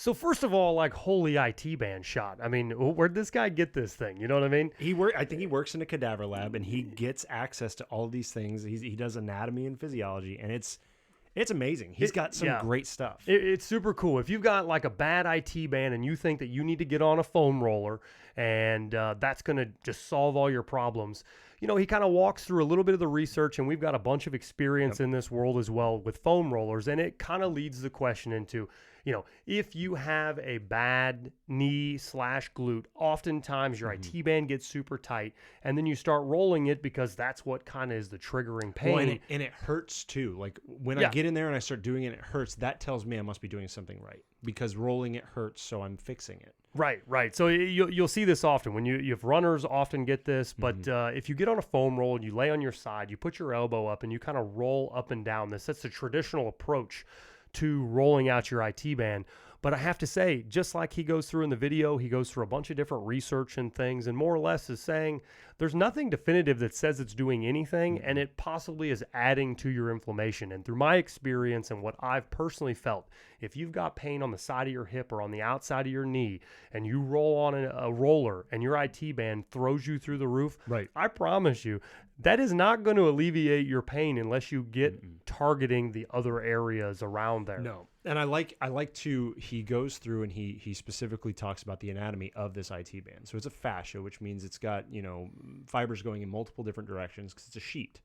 So first of all, like, holy IT band shot. I mean, where'd this guy get this thing? You know what I mean? I think he works in a cadaver lab, and he gets access to all of these things. He does anatomy and physiology, and it's amazing. He's got some great stuff. It's super cool. If you've got like a bad IT band and you think that you need to get on a foam roller and that's going to just solve all your problems, you know, he kind of walks through a little bit of the research, and we've got a bunch of experience in this world as well with foam rollers. And it kind of leads the question into, you know, if you have a bad knee/glute, oftentimes your IT band gets super tight, and then you start rolling it because that's what kind of is the triggering pain. Well, and it hurts too. Like when I get in there and I start doing it, it hurts. That tells me I must be doing something right, because rolling it hurts, so I'm fixing it. Right. So you'll see this often when you have runners often get this, but if you get on a foam roll and you lay on your side, you put your elbow up and you kind of roll up and down. That's the traditional approach to rolling out your IT band. But I have to say, just like he goes through in the video, he goes through a bunch of different research and things, and more or less is saying there's nothing definitive that says it's doing anything, and it possibly is adding to your inflammation. And through my experience and what I've personally felt, if you've got pain on the side of your hip or on the outside of your knee, and you roll on a roller and your IT band throws you through the roof, right, I promise you, that is not going to alleviate your pain unless you get targeting the other areas around there. No. And I like to, he goes through and he specifically talks about the anatomy of this IT band. So it's a fascia, which means it's got, you know, fibers going in multiple different directions because it's a sheet.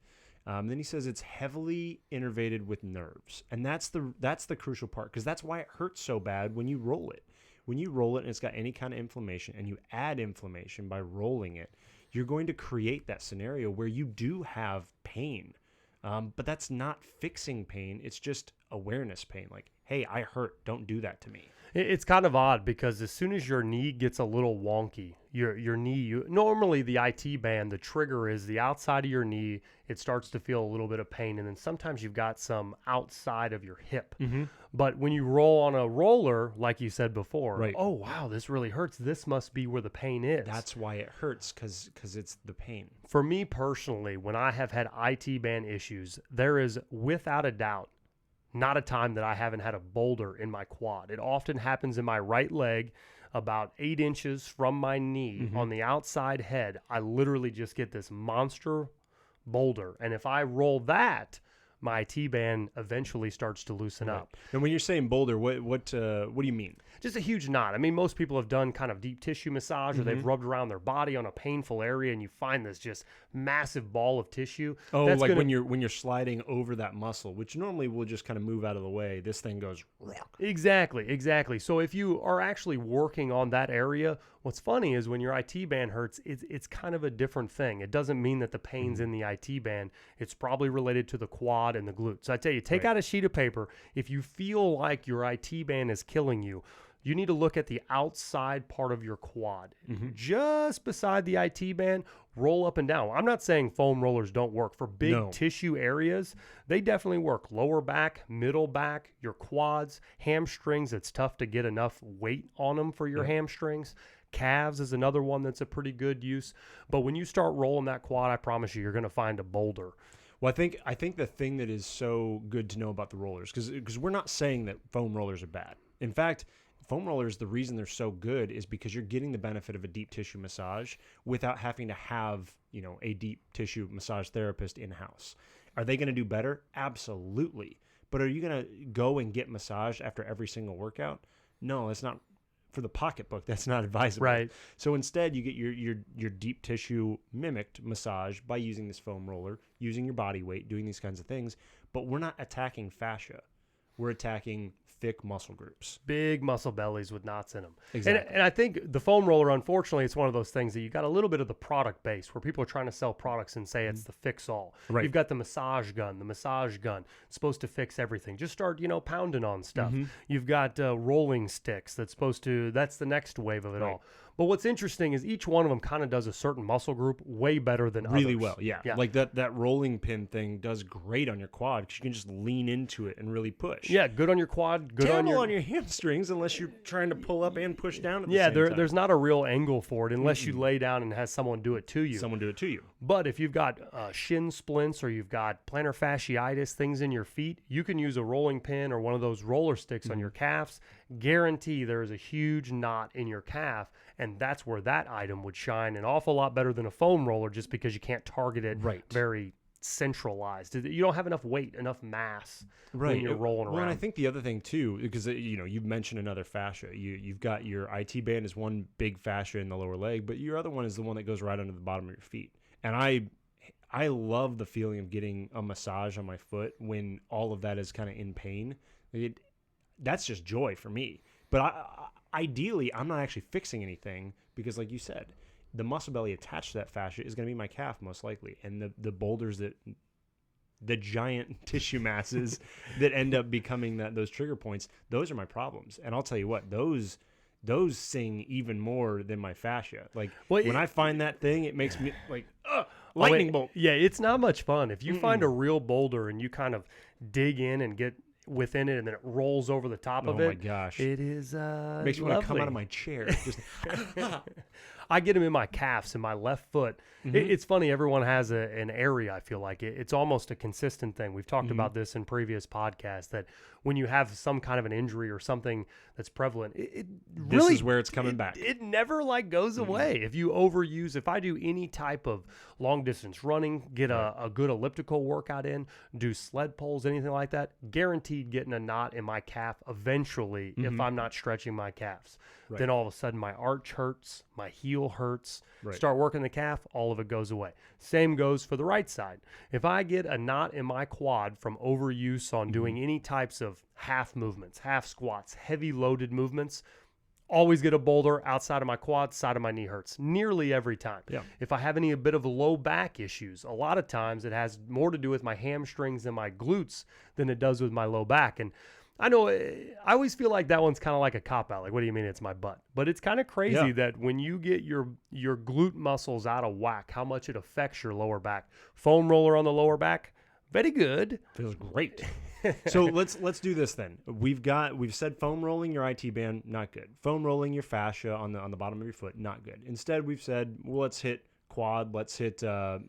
Then he says it's heavily innervated with nerves. And that's the crucial part, because that's why it hurts so bad when you roll it. When you roll it and it's got any kind of inflammation, and you add inflammation by rolling it, you're going to create that scenario where you do have pain. But that's not fixing pain. It's just awareness pain. Like, hey, I hurt. Don't do that to me. It's kind of odd, because as soon as your knee gets a little wonky, your knee, normally the IT band, the trigger is the outside of your knee. It starts to feel a little bit of pain. And then sometimes you've got some outside of your hip. But when you roll on a roller, like you said before, right, oh, wow, this really hurts. This must be where the pain is. That's why it hurts, because it's the pain. For me personally, when I have had IT band issues, there is without a doubt not a time that I haven't had a boulder in my quad. It often happens in my right leg, about 8 inches from my knee on the outside head. I literally just get this monster boulder. And if I roll that, my T-band eventually starts to loosen up. And when you're saying boulder, what do you mean? Just a huge knot. I mean, most people have done kind of deep tissue massage, or they've rubbed around their body on a painful area, and you find this just massive ball of tissue. Oh, that's like when you're sliding over that muscle, which normally will just kind of move out of the way. This thing goes. Exactly. So if you are actually working on that area, what's funny is when your IT band hurts, it's kind of a different thing. It doesn't mean that the pain's in the IT band. It's probably related to the quad and the glutes. So I tell you, take out a sheet of paper. If you feel like your IT band is killing you, you need to look at the outside part of your quad. Just beside the IT band, roll up and down. I'm not saying foam rollers don't work. For big tissue areas, they definitely work. Lower back, middle back, your quads, hamstrings. It's tough to get enough weight on them for your hamstrings. Calves is another one that's a pretty good use. But when you start rolling that quad, I promise you're going to find a boulder. Well, I think the thing that is so good to know about the rollers, because we're not saying that foam rollers are bad. In fact, foam rollers, the reason they're so good is because you're getting the benefit of a deep tissue massage without having to have, you know, a deep tissue massage therapist in-house. Are they going to do better? Absolutely. But are you going to go and get massaged after every single workout? No, it's not. For the pocketbook, that's not advisable. Right. So instead, you get your deep tissue mimicked massage by using this foam roller, using your body weight, doing these kinds of things. But we're not attacking fascia. We're attacking thick muscle groups. Big muscle bellies with knots in them. Exactly. And I think the foam roller, unfortunately, it's one of those things that you got a little bit of the product base where people are trying to sell products and say it's the fix-all. Right. You've got the massage gun. The massage gun, it's supposed to fix everything. Just start, pounding on stuff. You've got rolling sticks that's the next wave of it all. But what's interesting is each one of them kind of does a certain muscle group way better than others. Really well, yeah. Like that rolling pin thing does great on your quad because you can just lean into it and really push. Yeah, good on your quad, good Terrible on your hamstrings unless you're trying to pull up and push down at the same time. There's not a real angle for it unless you lay down and have someone do it to you. But if you've got shin splints or you've got plantar fasciitis, things in your feet, you can use a rolling pin or one of those roller sticks on your calves. guarantee there is a huge knot in your calf, and that's where that item would shine an awful lot better than a foam roller, just because you can't target it very centralized. You don't have enough weight, enough mass when you're rolling around. Well, and I think the other thing too, because you've mentioned another fascia. You've got your IT band is one big fascia in the lower leg, but your other one is the one that goes right under the bottom of your feet. And I love the feeling of getting a massage on my foot when all of that is kind of in pain. That's just joy for me. But ideally, I'm not actually fixing anything because, like you said, the muscle belly attached to that fascia is going to be my calf most likely. And the boulders the giant tissue masses that end up becoming those trigger points, those are my problems. And I'll tell you what, those sing even more than my fascia. Like when I find that thing, it makes me like, lightning bolt. Yeah, it's not much fun. If you find a real boulder and you kind of dig in and get within it and then it rolls over the top of it. Oh my gosh. It is makes me want to come out of my chair. Just I get them in my calves and my left foot. It's funny. Everyone has an area. I feel like it's almost a consistent thing. We've talked about this in previous podcasts, that when you have some kind of an injury or something that's prevalent, this is where it's coming back. It never goes away. If you overuse, if I do any type of long distance running, get a good elliptical workout in, do sled pulls, anything like that, guaranteed getting a knot in my calf eventually if I'm not stretching my calves. Then all of a sudden my arch hurts, my heel hurts, start working the calf, all of it goes away. Same goes for the right side. If I get a knot in my quad from overuse on doing any types of half movements, half squats, heavy loaded movements, always get a boulder outside of my quad, side of my knee hurts nearly every time. Yeah. If I have a bit of low back issues, a lot of times it has more to do with my hamstrings and my glutes than it does with my low back. And I know I always feel like that one's kind of like a cop-out. Like, what do you mean it's my butt? But it's kind of crazy that when you get your glute muscles out of whack, how much it affects your lower back. Foam roller on the lower back, very good. Feels great. So let's do this then. We've said foam rolling your IT band, not good. Foam rolling your fascia on the bottom of your foot, not good. Instead, we've said, well, let's hit quad, let's hit we're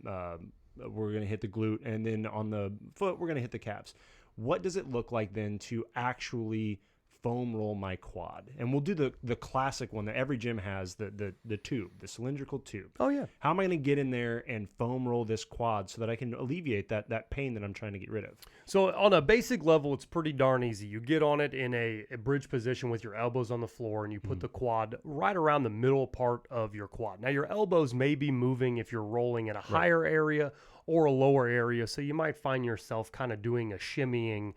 going to hit the glute, and then on the foot we're going to hit the calves. What does it look like then to actually foam roll my quad? And we'll do the classic one that every gym has, the tube, the cylindrical tube. Oh, yeah. How am I going to get in there and foam roll this quad so that I can alleviate that pain that I'm trying to get rid of? So on a basic level, it's pretty darn easy. You get on it in a bridge position with your elbows on the floor, and you put the quad right around the middle part of your quad. Now, your elbows may be moving if you're rolling in a higher area or a lower area, so you might find yourself kind of doing a shimmying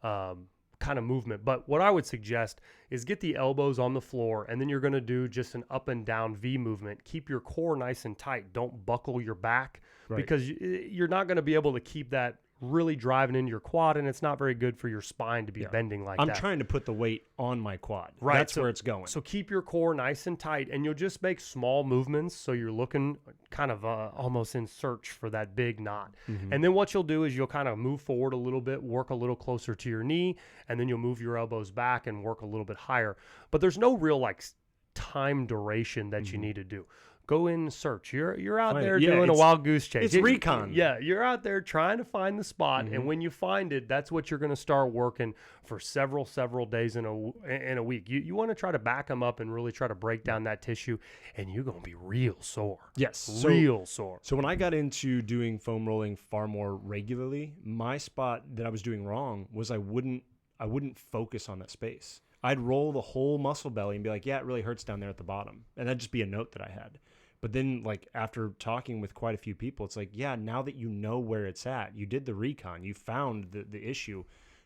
kind of movement. But what I would suggest is get the elbows on the floor, and then you're going to do just an up and down V movement. Keep your core nice and tight. Don't buckle your back because you're not going to be able to keep that really driving into your quad, and it's not very good for your spine to be bending like that. I'm trying to put the weight on my quad. Right. That's where it's going. So keep your core nice and tight, and you'll just make small movements so you're looking kind of almost in search for that big knot. And then what you'll do is you'll kind of move forward a little bit, work a little closer to your knee, and then you'll move your elbows back and work a little bit higher. But there's no real time duration that you need to do. Go in and search. You're out there doing a wild goose chase. It's recon. Yeah, you're out there trying to find the spot, and when you find it, that's what you're going to start working for several days in a week. You want to try to back them up and really try to break down that tissue, and you're going to be real sore. Yes, real sore. So when I got into doing foam rolling far more regularly, my spot that I was doing wrong was I wouldn't focus on that space. I'd roll the whole muscle belly and be like, yeah, it really hurts down there at the bottom, and that'd just be a note that I had. But then, like, after talking with quite a few people, it's like, yeah, now that you know where it's at, you did the recon, you found the issue,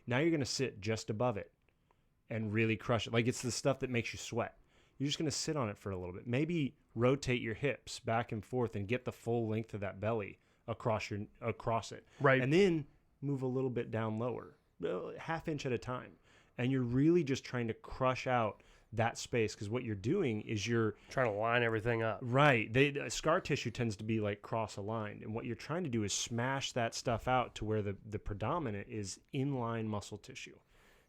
now you're going to sit just above it and really crush it. Like, it's the stuff that makes you sweat. You're just going to sit on it for a little bit. Maybe rotate your hips back and forth and get the full length of that belly across it. Right. And then move a little bit down lower, half inch at a time. And you're really just trying to crush out that space, because what you're doing is you're trying to line everything up. Right. Scar tissue tends to be like cross-aligned, and what you're trying to do is smash that stuff out to where the predominant is inline muscle tissue.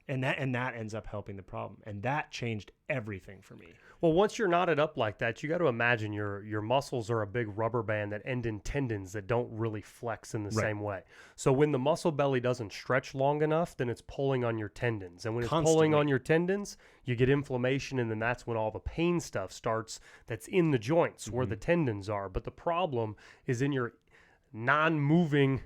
And that ends up helping the problem. And that changed everything for me. Well, once you're knotted up like that, you got to imagine your muscles are a big rubber band that end in tendons that don't really flex in the same way. So when the muscle belly doesn't stretch long enough, then it's pulling on your tendons. And when it's pulling on your tendons, you get inflammation, and then that's when all the pain stuff starts that's in the joints where the tendons are. But the problem is in your non-moving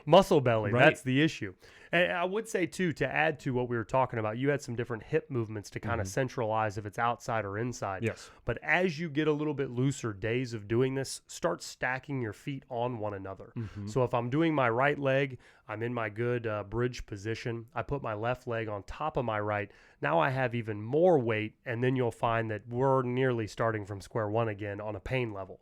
muscle belly. That's the issue. And I would say too, to add to what we were talking about, you had some different hip movements to kind of centralize if it's outside or inside. Yes. But as you get a little bit looser days of doing this, start stacking your feet on one another. So if I'm doing my right leg, I'm in my good bridge position. I put my left leg on top of my right. Now I have even more weight, and then you'll find that we're nearly starting from square one again on a pain level.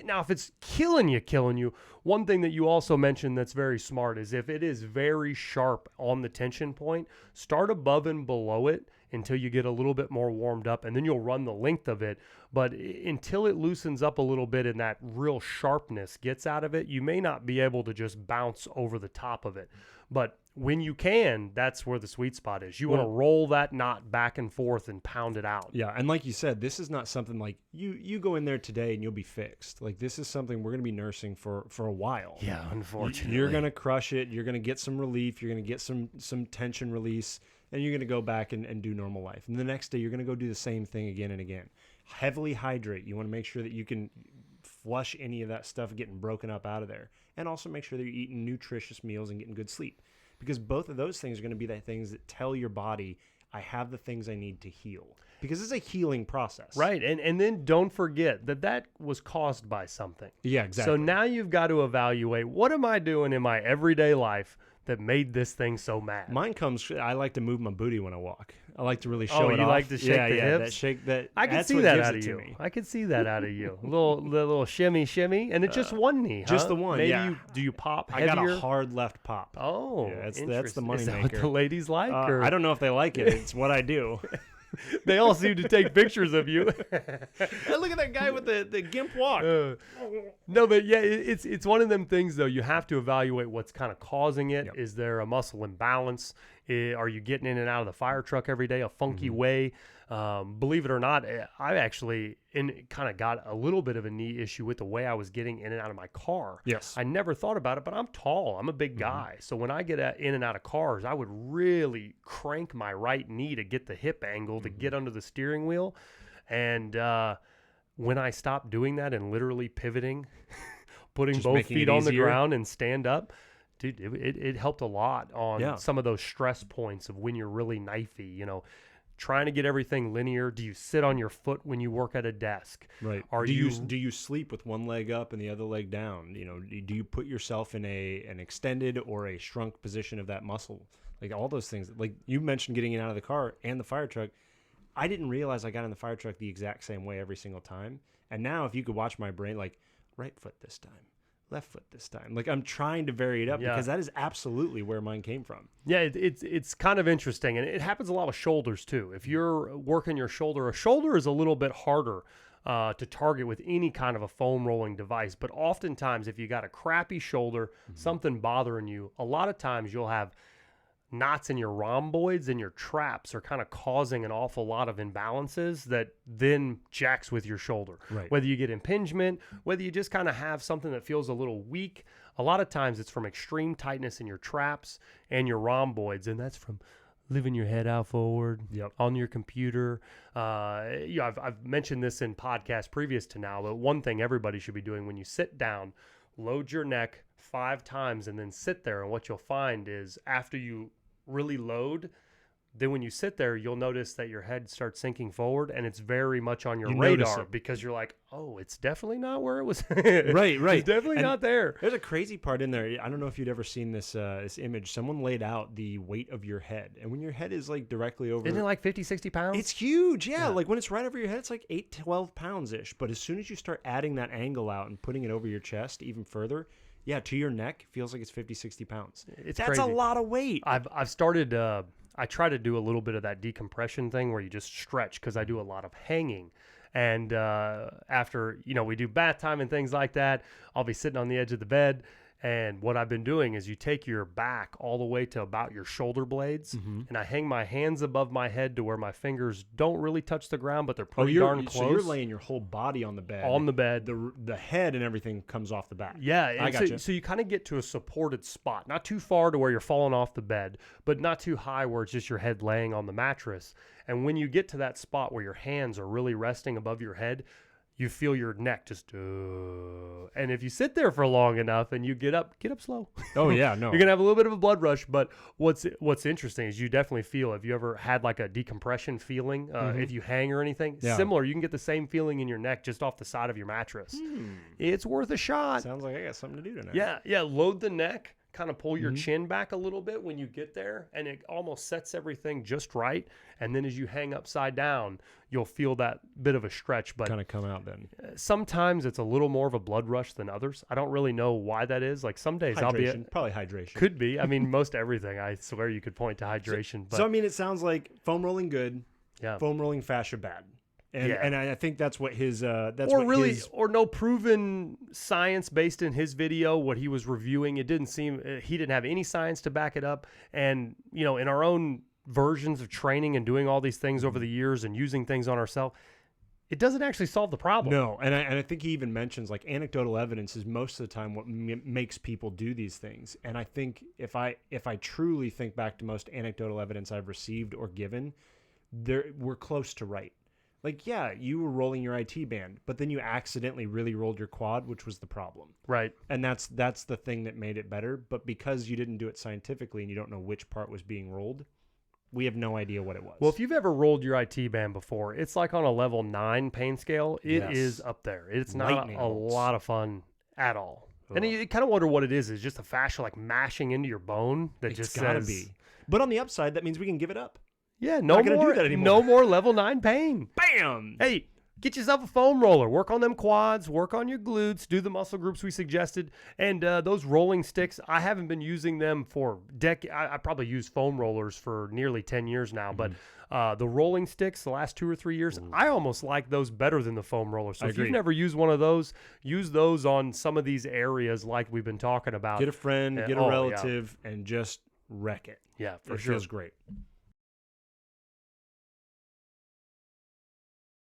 Now, if it's killing you, one thing that you also mentioned that's very smart is if it is very sharp on the tension point, start above and below it until you get a little bit more warmed up, and then you'll run the length of it. But until it loosens up a little bit and that real sharpness gets out of it, you may not be able to just bounce over the top of it. But when you can, that's where the sweet spot is. You want to roll that knot back and forth and pound it out. Yeah, and like you said, this is not something like you go in there today and you'll be fixed. Like, this is something we're going to be nursing for a while. Yeah, unfortunately. You're going to crush it. You're going to get some relief. You're going to get some tension release, and you're going to go back and do normal life. And the next day, you're going to go do the same thing again and again. Heavily hydrate. You want to make sure that you can flush any of that stuff getting broken up out of there. And also make sure that you're eating nutritious meals and getting good sleep. Because both of those things are going to be the things that tell your body, I have the things I need to heal. Because it's a healing process. Right. And then don't forget that was caused by something. Yeah, exactly. So now you've got to evaluate, what am I doing in my everyday life that made this thing so mad? Mine comes, I like to move my booty when I walk. I like to really show it off. Oh, you like to shake the hips? That shake, that, I can see that out of you. I can see that out of you. A little shimmy, and it's just one knee, huh? Just the one, Maybe do you pop heavier? I got a hard left pop. Oh, yeah, that's the money Is that maker. what the ladies like? Or? I don't know if they like it. It's what I do. They all seem to take pictures of you. Hey, look at that guy with the gimp walk. No, but yeah, it's one of them things, though. You have to evaluate what's kind of causing it. Yep. Is there a muscle imbalance? Are you getting in and out of the fire truck every day a funky way? Believe it or not, I actually kind of got a little bit of a knee issue with the way I was getting in and out of my car. Yes. I never thought about it, but I'm tall. I'm a big guy. So when I get in and out of cars, I would really crank my right knee to get the hip angle to get under the steering wheel. And when I stopped doing that and literally pivoting, putting Just both making feet it on the easier. ground and stand up, dude, it helped a lot on some of those stress points of when you're really knifey, trying to get everything linear. Do you sit on your foot when you work at a desk? Right. Do you sleep with one leg up and the other leg down? Do you put yourself in an extended or a shrunk position of that muscle? Like, all those things. Like you mentioned, getting in and out of the car and the fire truck. I didn't realize I got in the fire truck the exact same way every single time. And now, if you could watch my brain, like, right foot this time, left foot this time. Like, I'm trying to vary it up because that is absolutely where mine came from. Yeah, it's kind of interesting, and it happens a lot with shoulders too. If you're working your shoulder, a shoulder is a little bit harder to target with any kind of a foam rolling device. But oftentimes, if you got a crappy shoulder, something bothering you, a lot of times you'll have knots in your rhomboids and your traps are kind of causing an awful lot of imbalances that then jacks with your shoulder. Right. Whether you get impingement, whether you just kind of have something that feels a little weak, a lot of times it's from extreme tightness in your traps and your rhomboids, and that's from living your head out forward on your computer. I've mentioned this in podcasts previous to now, but one thing everybody should be doing when you sit down, load your neck 5 times and then sit there. And what you'll find is after you really load, then when you sit there, you'll notice that your head starts sinking forward, and it's very much on your radar because you're like, oh, it's definitely not where it was. Right. It's definitely not there. There's a crazy part in there. I don't know if you'd ever seen this image. Someone laid out the weight of your head, and when your head is like directly over, Isn't it like 50, 60 pounds? it's huge. Yeah, like when it's right over your head, it's like 8, 12 pounds ish. But as soon as you start adding that angle out and putting it over your chest even further, to your neck, feels like it's 50, 60 pounds. That's crazy. a lot of weight. I've started, I try to do a little bit of that decompression thing where you just stretch because I do a lot of hanging. And after, we do bath time and things like that, I'll be sitting on the edge of the bed And what I've been doing is you take your back all the way to about your shoulder blades, and I hang my hands above my head to where my fingers don't really touch the ground, but they're pretty darn close. So you're laying your whole body on the bed. On the bed. The head and everything comes off the back. Yeah. I got you. So you kind of get to a supported spot, not too far to where you're falling off the bed, but not too high where it's just your head laying on the mattress. And when you get to that spot where your hands are really resting above your head, you feel your neck just, and if you sit there for long enough and you get up slow. Oh yeah, no. You're gonna have a little bit of a blood rush. But what's interesting is you definitely feel, if you ever had like a decompression feeling, if you hang or anything, similar, you can get the same feeling in your neck just off the side of your mattress. It's worth a shot. Sounds like I got something to do tonight. Yeah. Load the neck. Kind of pull your chin back a little bit when you get there, and it almost sets everything just right. And then as you hang upside down, you'll feel that bit of a stretch. But kind of come out then. Sometimes it's a little more of a blood rush than others. I don't really know why that is. Like some days probably hydration. Could be. I mean, most everything. I swear you could point to hydration. So I mean, it sounds like foam rolling good. Yeah. Foam rolling fascia bad. And I think that's what his or no proven science based in his video, what he was reviewing. It didn't seem, he didn't have any science to back it up. And in our own versions of training and doing all these things over the years and using things on ourselves, it doesn't actually solve the problem. No, and I think he even mentions like anecdotal evidence is most of the time what makes people do these things. And I think if I truly think back to most anecdotal evidence I've received or given, we're close to right. Like, yeah, you were rolling your IT band, but then you accidentally really rolled your quad, which was the problem. Right. And that's the thing that made it better. But because you didn't do it scientifically and you don't know which part was being rolled, we have no idea what it was. Well, if you've ever rolled your IT band before, it's like on a level 9 pain scale. It is up there. It's not a lot of fun at all. Ugh. And you kind of wonder what it is. It's just a fascia like mashing into your bone that it's just gotta be. But on the upside, that means we can give it up. Yeah, no more level 9 pain. Bam! Hey, get yourself a foam roller. Work on them quads. Work on your glutes. Do the muscle groups we suggested. And those rolling sticks, I haven't been using them for decades. I probably used foam rollers for nearly 10 years now. But the rolling sticks, the last 2 or 3 years, I almost like those better than the foam rollers. So if you've never used one of those, use those on some of these areas like we've been talking about. Get a friend, get a relative, and just wreck it. Yeah, for it sure. Feels great.